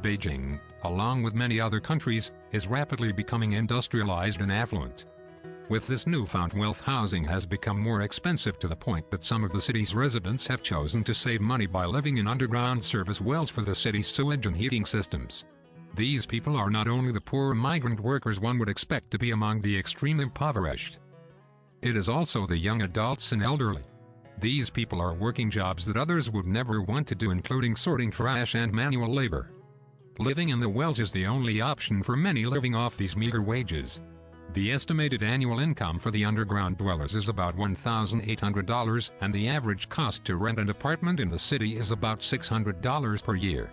Beijing, along with many other countries, is rapidly becoming industrialized and affluent. With this newfound wealth, housing has become more expensive to the point that some of the city's residents have chosen to save money by living in underground service wells for the city's sewage and heating systems. These people are not only the poor migrant workers one would expect to be among the extremely impoverished. It is also the young adults and elderly. These people are working jobs that others would never want to do, including sorting trash and manual labor. Living in the wells is the only option for many living off these meager wages. The estimated annual income for the underground dwellers is about $1,800, and the average cost to rent an apartment in the city is about $600 per year.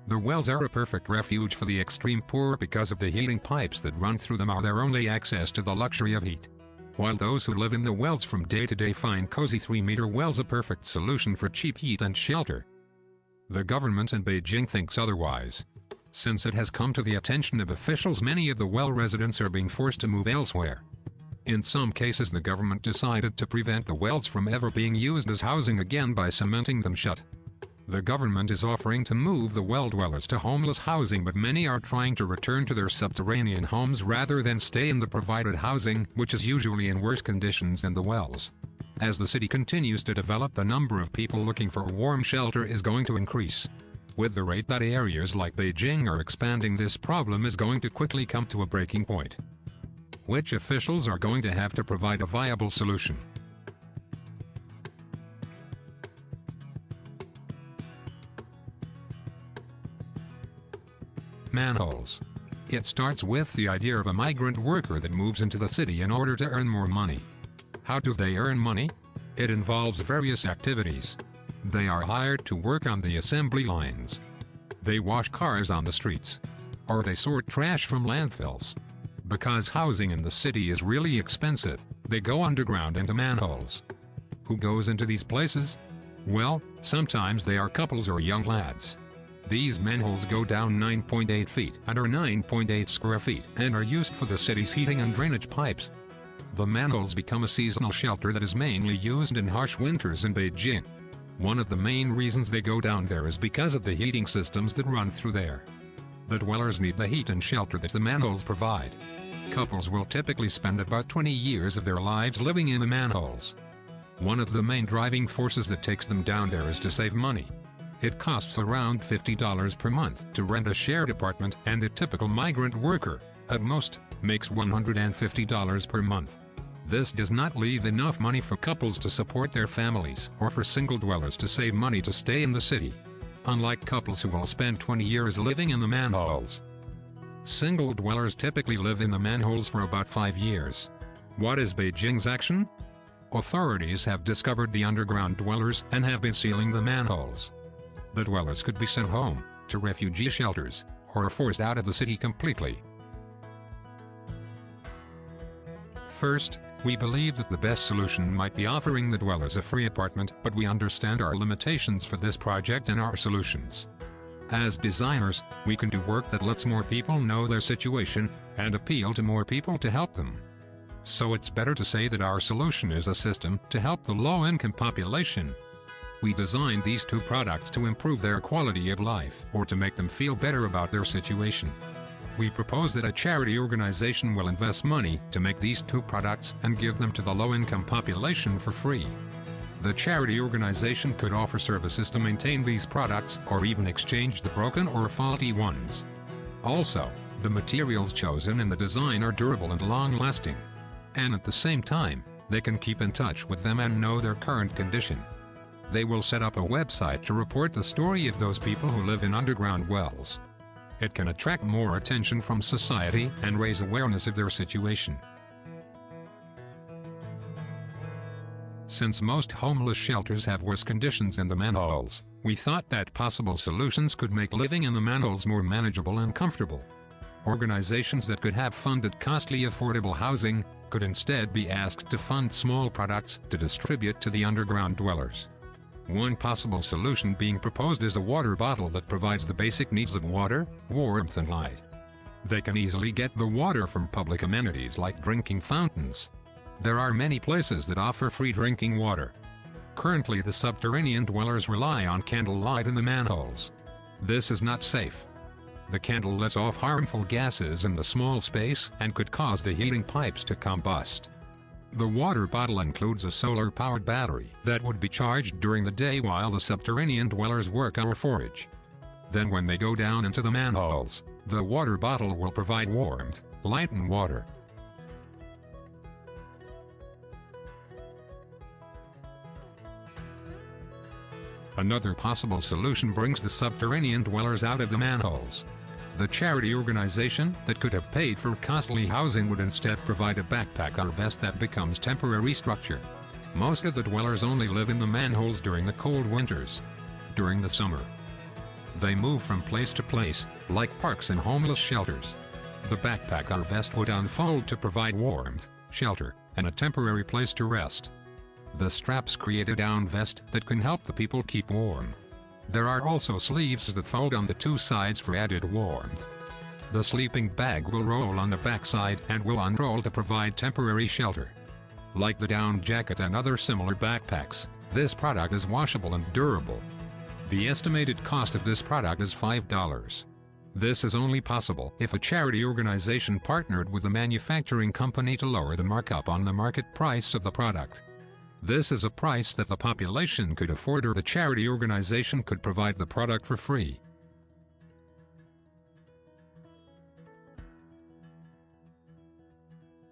The wells are a perfect refuge for the extreme poor because of the heating pipes that run through them are their only access to the luxury of heat. While those who live in the wells from day to day find cozy 3-meter wells a perfect solution for cheap heat and shelter. The government in Beijing thinks otherwise. Since it has come to the attention of officials, many of the well residents are being forced to move elsewhere. In some cases, the government decided to prevent the wells from ever being used as housing again by cementing them shut. The government is offering to move the well dwellers to homeless housing, but many are trying to return to their subterranean homes rather than stay in the provided housing, which is usually in worse conditions than the wells. As the city continues to develop, the number of people looking for warm shelter is going to increase. With the rate that areas like Beijing are expanding, this problem is going to quickly come to a breaking point, which officials are going to have to provide a viable solution. Manholes. It starts with the idea of a migrant worker that moves into the city in order to earn more money. How do they earn money? It involves various activities. They are hired to work on the assembly lines. They wash cars on the streets. Or they sort trash from landfills. Because housing in the city is really expensive, they go underground into manholes. Who goes into these places? Well, sometimes they are couples or young lads. These manholes go down 9.8 feet and are 9.8 square feet and are used for the city's heating and drainage pipes. The manholes become a seasonal shelter that is mainly used in harsh winters in Beijing. One of the main reasons they go down there is because of the heating systems that run through there. The dwellers need the heat and shelter that the manholes provide. Couples will typically spend about 20 years of their lives living in the manholes. One of the main driving forces that takes them down there is to save money. It costs around $50 per month to rent a shared apartment, and the typical migrant worker, at most, makes $150 per month. This does not leave enough money for couples to support their families or for single dwellers to save money to stay in the city. Unlike couples who will spend 20 years living in the manholes, single dwellers typically live in the manholes for about 5 years. What is Beijing's action? Authorities have discovered the underground dwellers and have been sealing the manholes. The dwellers could be sent home, to refugee shelters, or forced out of the city completely. First, we believe that the best solution might be offering the dwellers a free apartment, but we understand our limitations for this project and our solutions. As designers, we can do work that lets more people know their situation, and appeal to more people to help them. So it's better to say that our solution is a system to help the low-income population. We designed these two products to improve their quality of life or to make them feel better about their situation. We propose that a charity organization will invest money to make these two products and give them to the low-income population for free. The charity organization could offer services to maintain these products or even exchange the broken or faulty ones. Also, the materials chosen in the design are durable and long-lasting. And at the same time, they can keep in touch with them and know their current condition. They will set up a website to report the story of those people who live in underground wells. It can attract more attention from society and raise awareness of their situation. Since most homeless shelters have worse conditions than the manholes, we thought that possible solutions could make living in the manholes more manageable and comfortable. Organizations that could have funded costly affordable housing could instead be asked to fund small products to distribute to the underground dwellers. One possible solution being proposed is a water bottle that provides the basic needs of water, warmth and light. They can easily get the water from public amenities like drinking fountains. There are many places that offer free drinking water. Currently, the subterranean dwellers rely on candlelight in the manholes. This is not safe. The candle lets off harmful gases in the small space and could cause the heating pipes to combust. The water bottle includes a solar-powered battery that would be charged during the day while the subterranean dwellers work or forage. Then when they go down into the manholes, the water bottle will provide warmth, light and water. Another possible solution brings the subterranean dwellers out of the manholes. The charity organization that could have paid for costly housing would instead provide a backpack or vest that becomes temporary structure. Most of the dwellers only live in the manholes during the cold winters. During the summer, they move from place to place, like parks and homeless shelters. The backpack or vest would unfold to provide warmth, shelter, and a temporary place to rest. The straps create a down vest that can help the people keep warm. There are also sleeves that fold on the two sides for added warmth. The sleeping bag will roll on the backside and will unroll to provide temporary shelter. Like the down jacket and other similar backpacks, this product is washable and durable. The estimated cost of this product is $5. This is only possible if a charity organization partnered with a manufacturing company to lower the markup on the market price of the product. This is a price that the population could afford, or the charity organization could provide the product for free.